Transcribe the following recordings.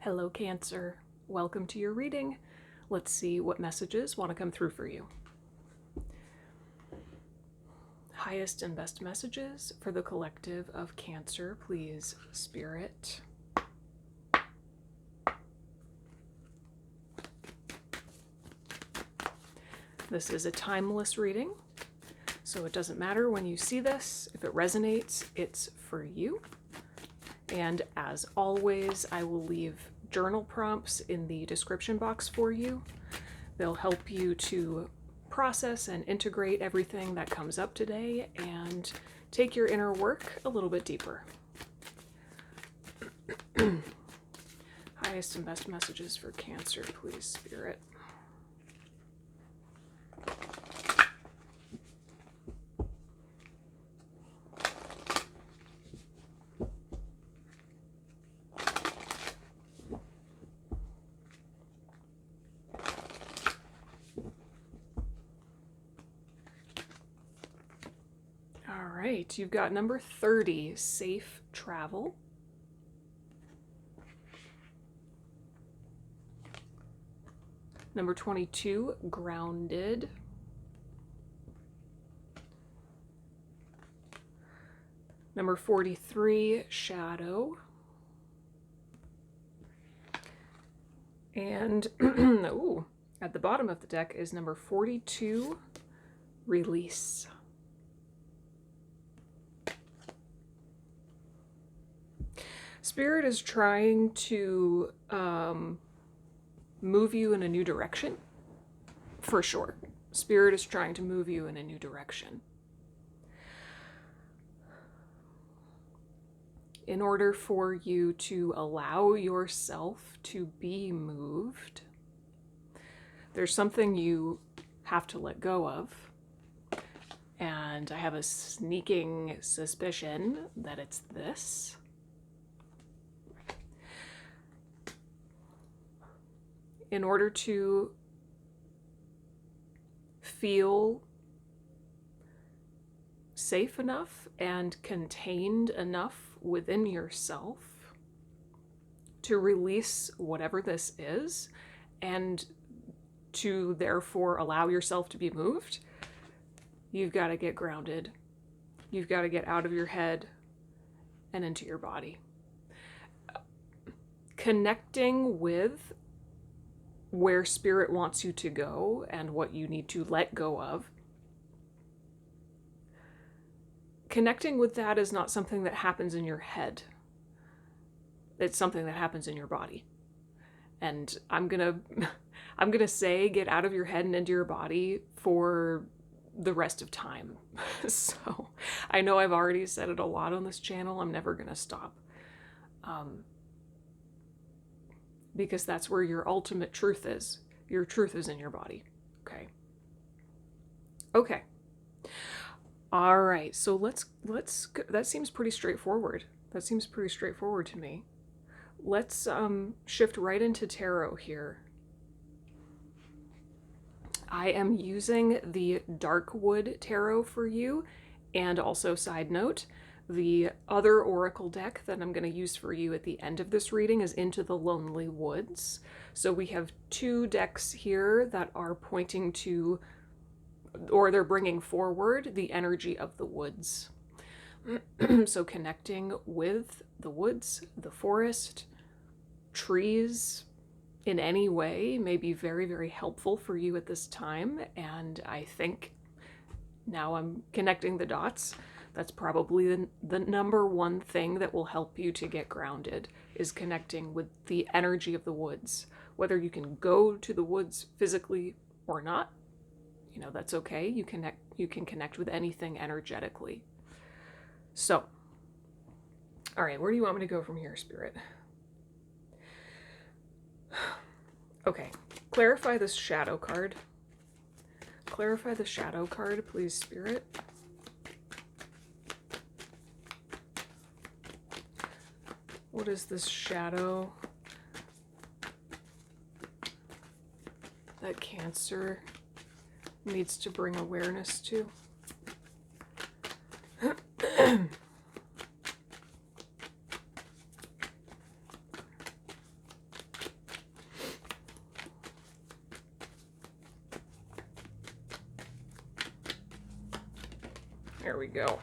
Hello, Cancer. Welcome to your reading. Let's see what messages want to come through for you. Highest and best messages for the collective of Cancer, please, Spirit. This is a timeless reading, so it doesn't matter when you see this. If it resonates, it's for you. And as always, I will leave journal prompts in the description box for you. They'll help you to process and integrate everything that comes up today and take your inner work a little bit deeper. Highest and best messages for Cancer, please, Spirit. All right, you've got number 30, safe travel. Number 22, grounded. Number 43, shadow. And ooh, at the bottom of the deck is number 42, release. Spirit is trying to move you in a new direction, for sure. Spirit is trying to move you in a new direction. In order for you to allow yourself to be moved, there's something you have to let go of. And I have a sneaking suspicion that it's this. In order to feel safe enough and contained enough within yourself to release whatever this is and to therefore allow yourself to be moved, you've got to get grounded. You've got to get out of your head and into your body. Connecting with where Spirit wants you to go and what you need to let go of. Connecting with that is not something that happens in your head. It's something that happens in your body. And I'm gonna say get out of your head and into your body for the rest of time. So I know I've already said it a lot on this channel. I'm never gonna stop. Because that's where your ultimate truth is. Your truth is in your body. Okay. All right, so let's that seems pretty straightforward. That seems pretty straightforward to me. Let's shift right into tarot here. I am using the Darkwood Tarot for you, and also, side note, the other oracle deck that I'm going to use for you at the end of this reading is Into the Lonely Woods. So we have two decks here that are pointing to, or they're bringing forward, the energy of the woods. So connecting with the woods, the forest, trees in any way may be very, very helpful for you at this time. And I think now I'm connecting the dots. That's probably the number one thing that will help you to get grounded, is connecting with the energy of the woods. Whether you can go to the woods physically or not, you know, that's okay. You can connect with anything energetically. So, all right, where do you want me to go from here, Spirit? Okay, clarify this shadow card. Clarify the shadow card, please, Spirit. What is this shadow that Cancer needs to bring awareness to? Here we go.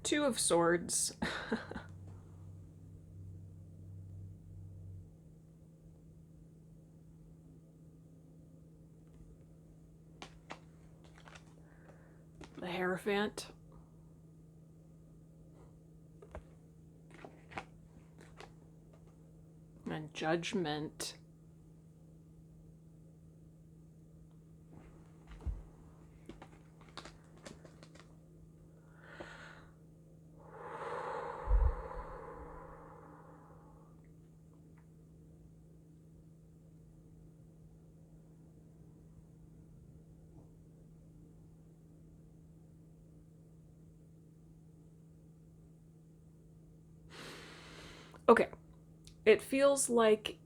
Two of Swords. The Hierophant. And Judgment. Okay, it feels like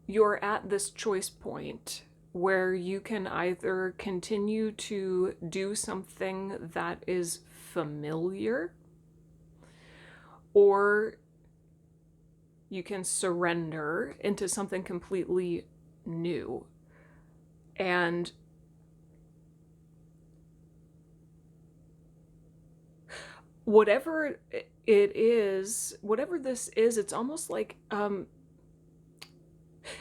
you're at this choice point where you can either continue to do something that is familiar, or you can surrender into something completely new. And whatever it is, whatever this is, it's almost like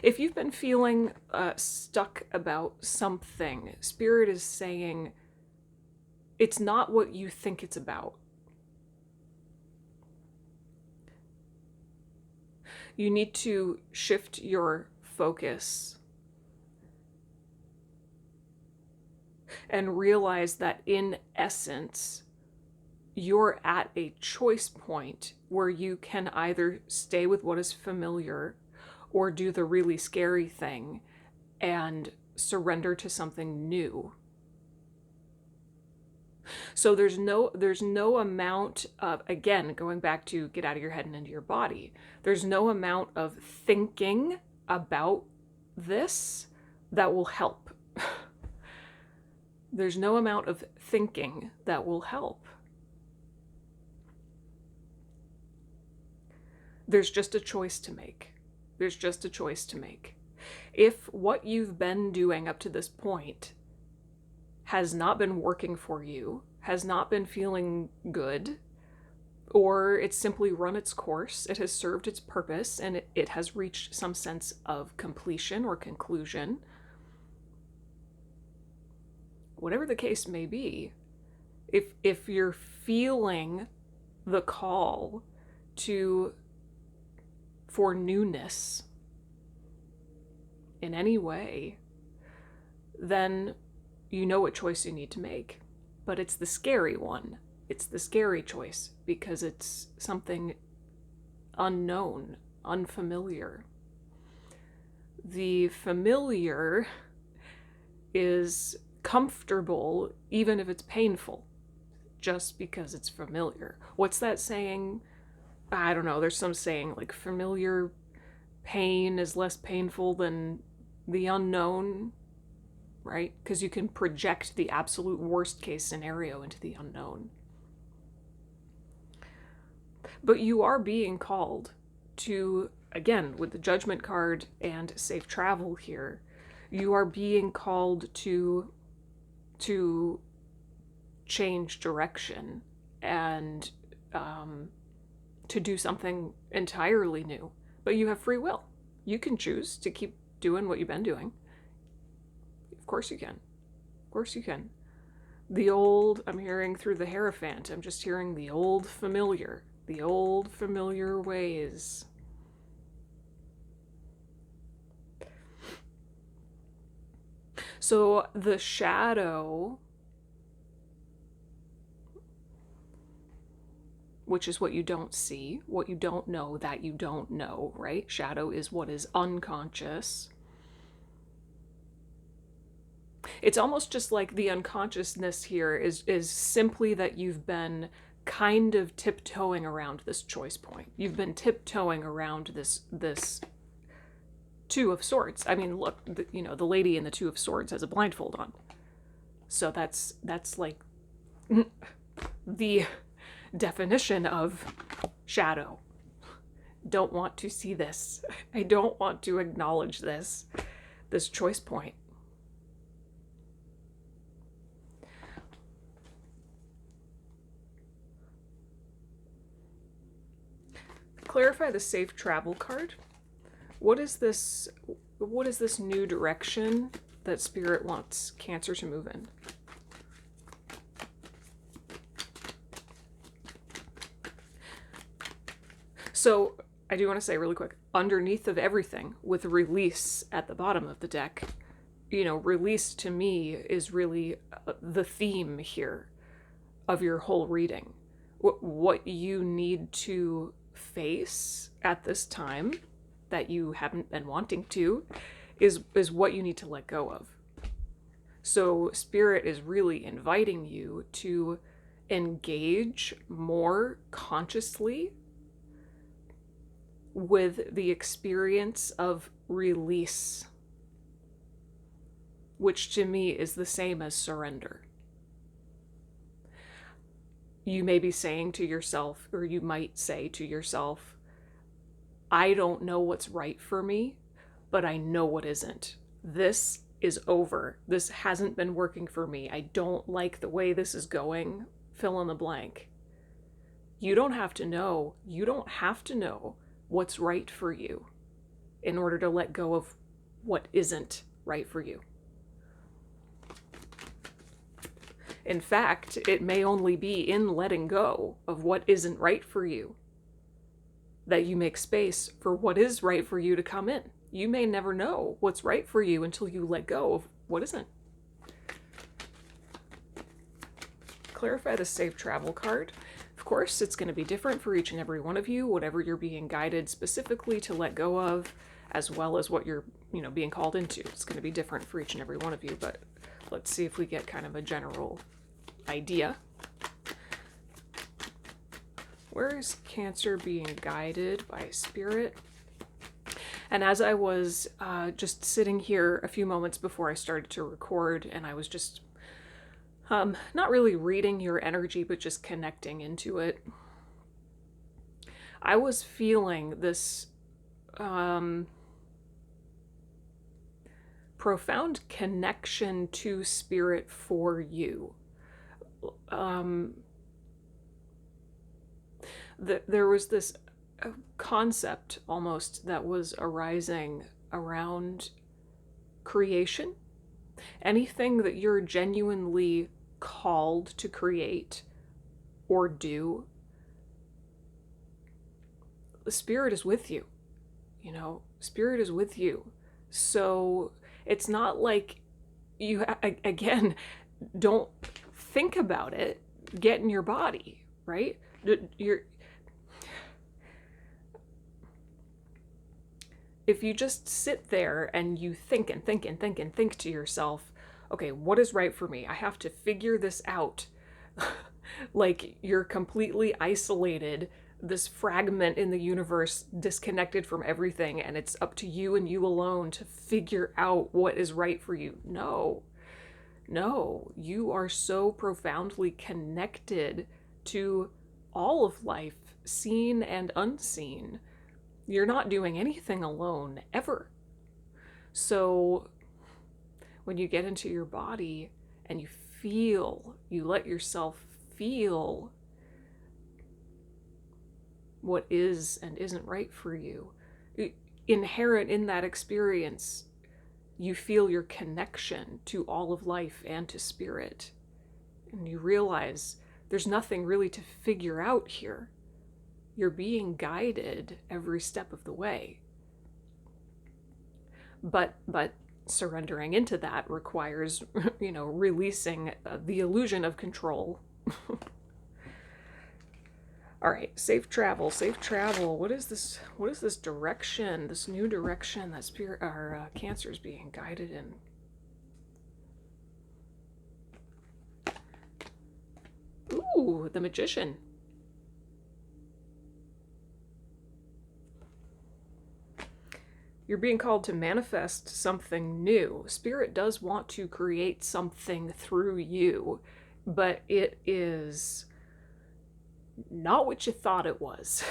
if you've been feeling stuck about something, Spirit is saying it's not what you think it's about. You need to shift your focus and realize that in essence, you're at a choice point where you can either stay with what is familiar or do the really scary thing and surrender to something new. So there's no amount of, again, going back to get out of your head and into your body, there's no amount of thinking about this that will help. There's no amount of thinking that will help. There's just a choice to make. There's just a choice to make. If what you've been doing up to this point has not been working for you, has not been feeling good, or it's simply run its course, it has served its purpose, and it has reached some sense of completion or conclusion, whatever the case may be, if you're feeling the call for newness in any way, then you know what choice you need to make. But it's the scary one. It's the scary choice because it's something unknown, unfamiliar. The familiar is comfortable even if it's painful, just because it's familiar. What's that saying? I don't know, there's some saying like familiar pain is less painful than the unknown, right? Because you can project the absolute worst case scenario into the unknown. But you are being called to, again, with the Judgment card and safe travel here, you are being called to change direction and to do something entirely new. But you have free will. You can choose to keep doing what you've been doing. Of course you can. Of course you can. The old, I'm hearing through the Hierophant, I'm just hearing the old familiar ways. So the shadow, which is what you don't see, what you don't know that you don't know, right? Shadow is what is unconscious. It's almost just like the unconsciousness here is simply that you've been kind of tiptoeing around this choice point. You've been tiptoeing around this Two of Swords. I mean, look, the lady in the Two of Swords has a blindfold on. So that's like the definition of shadow. Don't want to see this. I don't want to acknowledge this choice point. Clarify the safe travel card. What is this new direction that Spirit wants Cancer to move in? So I do want to say really quick, underneath of everything, with release at the bottom of the deck, release to me is really the theme here of your whole reading. What you need to face at this time that you haven't been wanting to is what you need to let go of. So Spirit is really inviting you to engage more consciously with the experience of release, which to me is the same as surrender. You may be saying to yourself, or you might say to yourself, I don't know what's right for me, but I know what isn't. This is over. This hasn't been working for me. I don't like the way this is going. Fill in the blank. You don't have to know. You don't have to know what's right for you in order to let go of what isn't right for you. In fact, it may only be in letting go of what isn't right for you that you make space for what is right for you to come in. You may never know what's right for you until you let go of what isn't. Clarify the safe travel card. Of course, it's going to be different for each and every one of you, whatever you're being guided specifically to let go of, as well as what you're, being called into. It's going to be different for each and every one of you, but let's see if we get kind of a general idea. Where is Cancer being guided by Spirit? And as I was just sitting here a few moments before I started to record, and I was just not really reading your energy, but just connecting into it, I was feeling this profound connection to Spirit for you. There was this concept almost that was arising around creation. Anything that you're genuinely called to create or do, the Spirit is with you. Spirit is with you. So it's not like you, again, don't think about it, get in your body, right? If you just sit there and you think and think and think and think to yourself, okay, what is right for me? I have to figure this out. Like you're completely isolated, this fragment in the universe, disconnected from everything, and it's up to you and you alone to figure out what is right for you. No, you are so profoundly connected to all of life, seen and unseen. You're not doing anything alone, ever. So when you get into your body and you let yourself feel what is and isn't right for you, inherent in that experience, you feel your connection to all of life and to Spirit. And you realize there's nothing really to figure out here. You're being guided every step of the way. But surrendering into that requires, releasing the illusion of control. All right, safe travel. What is this direction, this new direction that Spirit or Cancer is being guided in? Ooh, the Magician. You're being called to manifest something new. Spirit does want to create something through you, but it is not what you thought it was.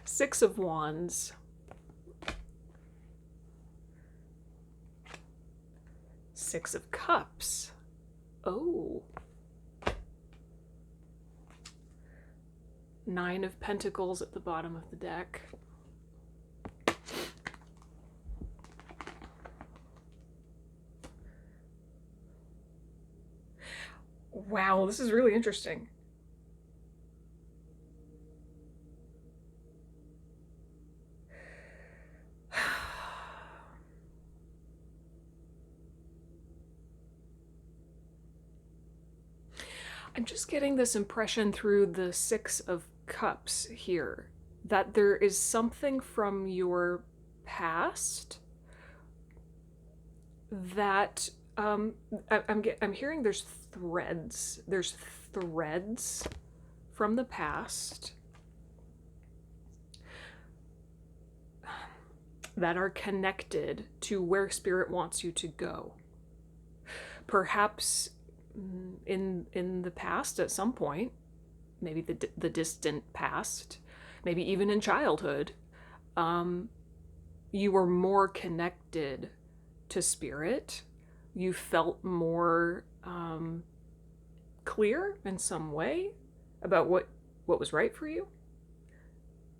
Six of Wands. Six of Cups. Oh. Nine of Pentacles at the bottom of the deck. Wow, this is really interesting. I'm just getting this impression through the Six of Cups here that there is something from your past that I'm hearing there's threads. There's threads from the past that are connected to where Spirit wants you to go. Perhaps in the past at some point, maybe the distant past, maybe even in childhood, you were more connected to Spirit. You felt more clear in some way about what was right for you.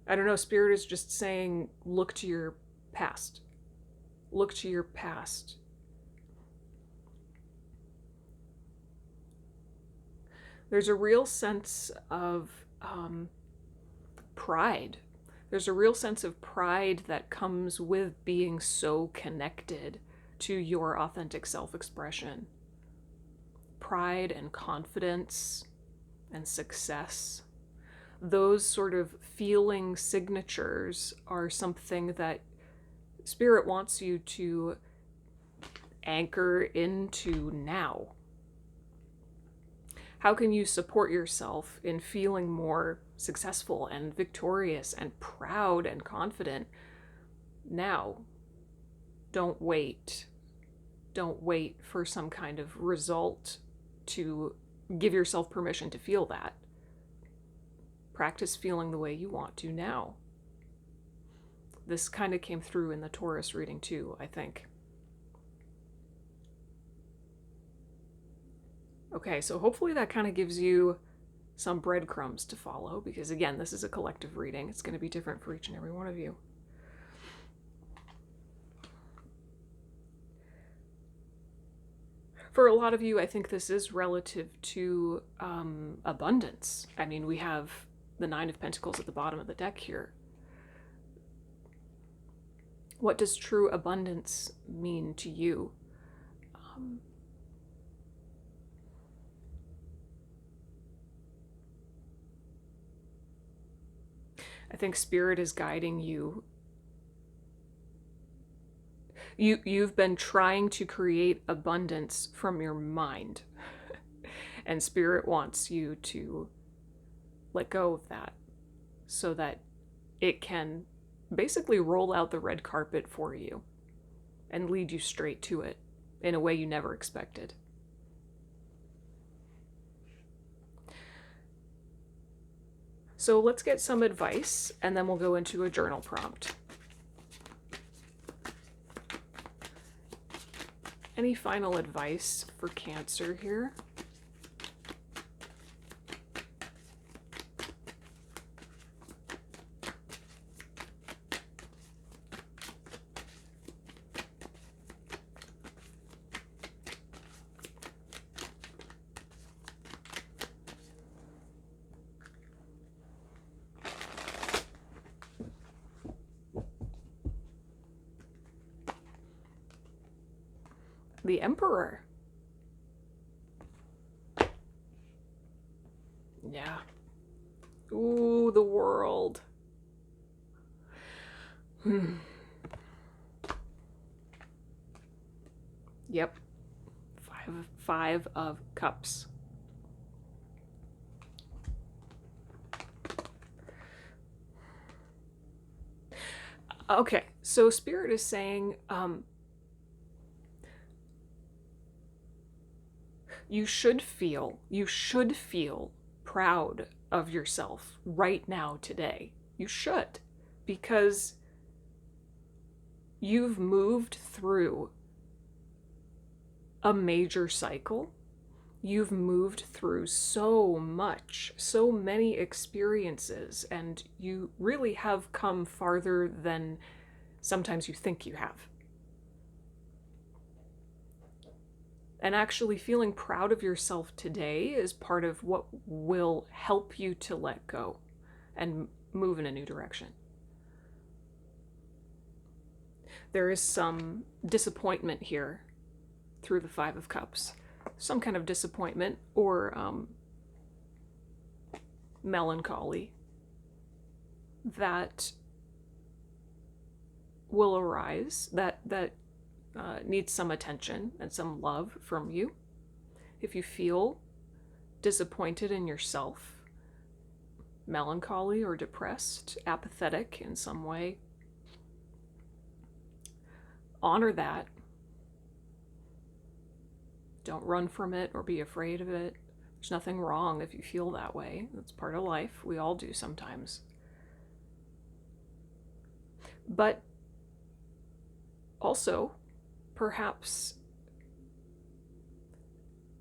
I don't know, Spirit is just saying, look to your past. Look to your past. There's a real sense of pride. There's a real sense of pride that comes with being so connected to your authentic self-expression. Pride and confidence and success. Those sort of feeling signatures are something that Spirit wants you to anchor into now. How can you support yourself in feeling more successful and victorious and proud and confident now? Don't wait. Don't wait for some kind of result to give yourself permission to feel that. Practice feeling the way you want to now. This kind of came through in the Taurus reading too, I think. Okay, so hopefully that kind of gives you some breadcrumbs to follow, because again, this is a collective reading. It's going to be different for each and every one of you. For a lot of you, I think this is relative to abundance. I mean, we have the Nine of Pentacles at the bottom of the deck here. What does true abundance mean to you? I think Spirit is guiding you. You've been trying to create abundance from your mind. And Spirit wants you to let go of that so that it can basically roll out the red carpet for you and lead you straight to it in a way you never expected. So let's get some advice, and then we'll go into a journal prompt. Any final advice for Cancer here? The Emperor. Yeah. Ooh, the World. Yep. Five of Cups. Okay, so Spirit is saying, you should feel proud of yourself right now, today. You should, because you've moved through a major cycle. You've moved through so much, so many experiences, and you really have come farther than sometimes you think you have. And actually feeling proud of yourself today is part of what will help you to let go and move in a new direction. There is some disappointment here through the Five of Cups. Some kind of disappointment or melancholy that will arise, that needs some attention and some love from you. If you feel disappointed in yourself, melancholy or depressed, apathetic in some way, honor that. Don't run from it or be afraid of it. There's nothing wrong if you feel that way. That's part of life. We all do sometimes. But also, perhaps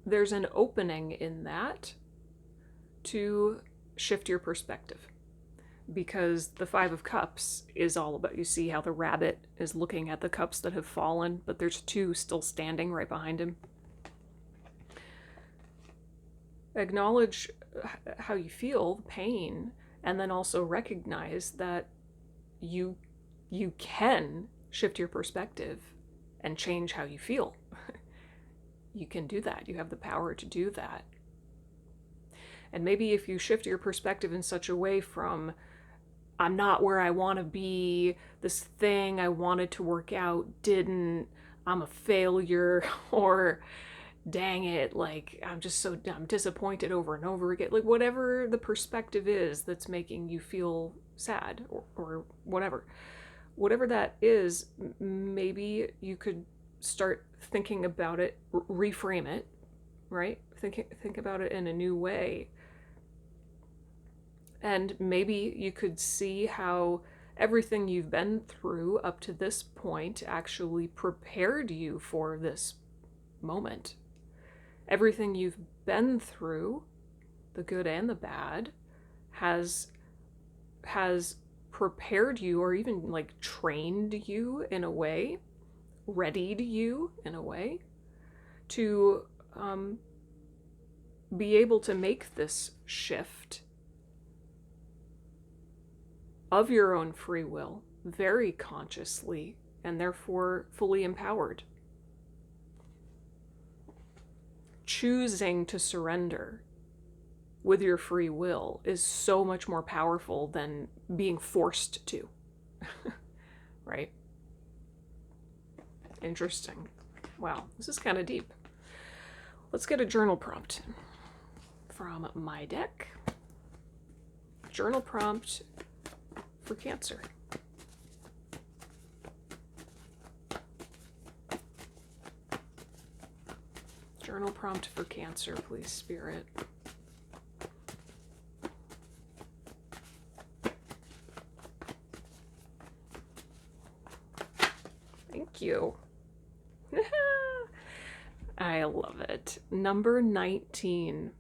there's an opening in that to shift your perspective. Because the Five of Cups is all about, you see how the rabbit is looking at the cups that have fallen, but there's two still standing right behind him. Acknowledge how you feel, pain, and then also recognize that you can shift your perspective and change how you feel. You can do that. You have the power to do that. And maybe if you shift your perspective in such a way from, I'm not where I want to be, this thing I wanted to work out didn't, I'm a failure, or dang it, like I'm disappointed over and over again, like whatever the perspective is that's making you feel sad or whatever that is, maybe you could start thinking about it, reframe it, right? Think about it in a new way. And maybe you could see how everything you've been through up to this point actually prepared you for this moment. Everything you've been through, the good and the bad, has prepared you, or even like trained you in a way, readied you in a way to be able to make this shift of your own free will, very consciously, and therefore fully empowered. Choosing to surrender with your free will is so much more powerful than being forced to. Right? Interesting. Wow, this is kind of deep. Let's get a journal prompt from my deck. Journal prompt for Cancer. Journal prompt for Cancer, please, Spirit. Thank you. I love it. Number 19.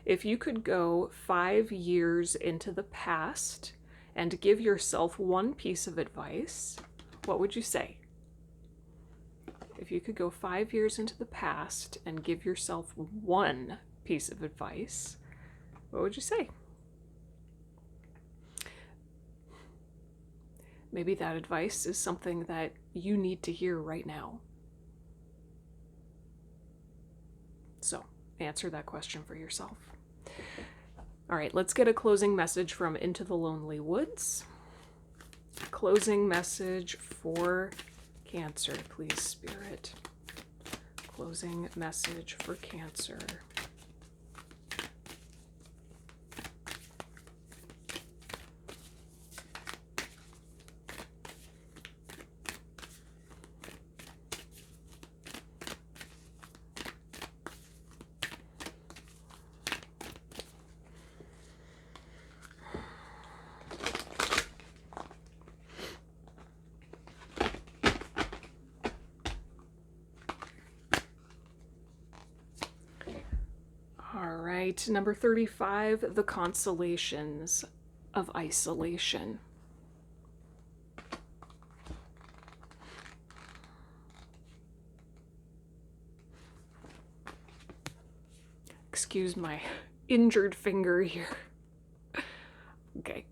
If you could go 5 years into the past and give yourself one piece of advice, what would you say? If you could go 5 years into the past and give yourself one piece of advice, what would you say? Maybe that advice is something that you need to hear right now. So, answer that question for yourself. All right, let's get a closing message from Into the Lonely Woods. Closing message for Cancer, please, Spirit. Closing message for Cancer. right, number 35, the consolations of isolation. Excuse my injured finger here. Okay.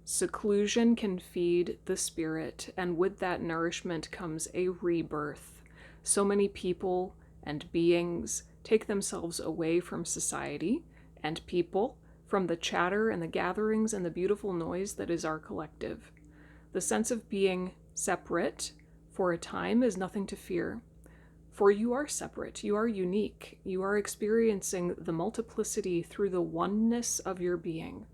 Seclusion can feed the spirit, and with that nourishment comes a rebirth. So many people and beings take themselves away from society and people, from the chatter and the gatherings and the beautiful noise that is our collective. The sense of being separate for a time is nothing to fear. For you are separate, you are unique, you are experiencing the multiplicity through the oneness of your being.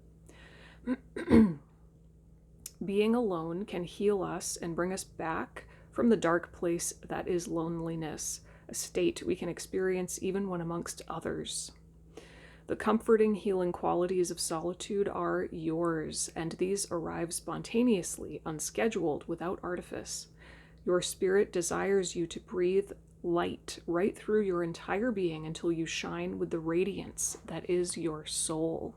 Being alone can heal us and bring us back from the dark place that is loneliness, a state we can experience even when amongst others. The comforting, healing qualities of solitude are yours, and these arrive spontaneously, unscheduled, without artifice. Your spirit desires you to breathe light right through your entire being until you shine with the radiance that is your soul.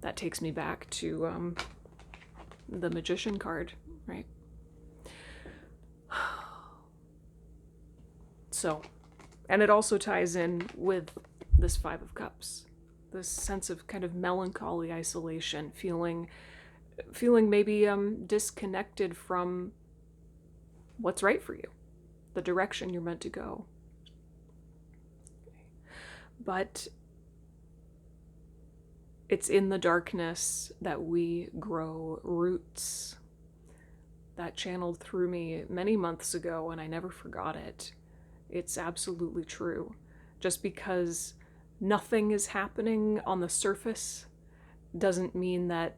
That takes me back to the Magician card, right? So, and it also ties in with this Five of Cups, this sense of kind of melancholy isolation, feeling maybe disconnected from what's right for you, the direction you're meant to go. But it's in the darkness that we grow roots. That channeled through me many months ago, and I never forgot it. It's absolutely true. Just because nothing is happening on the surface doesn't mean that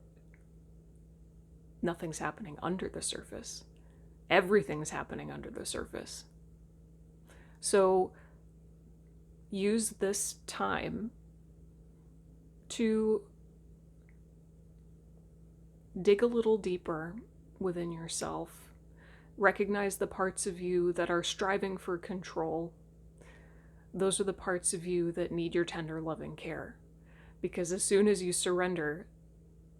nothing's happening under the surface. Everything's happening under the surface. So use this time to dig a little deeper within yourself. Recognize the parts of you that are striving for control. Those are the parts of you that need your tender, loving care. Because as soon as you surrender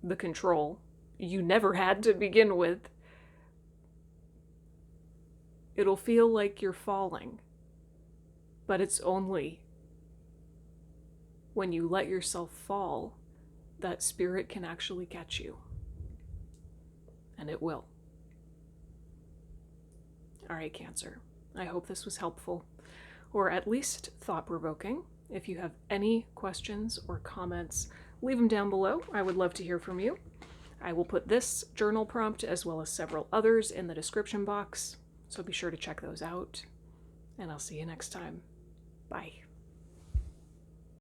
the control you never had to begin with, it'll feel like you're falling. But it's only when you let yourself fall that spirit can actually catch you. And it will. All right, Cancer. I hope this was helpful, or at least thought-provoking. If you have any questions or comments, leave them down below. I would love to hear from you. I will put this journal prompt as well as several others in the description box, so be sure to check those out. And I'll see you next time. Bye.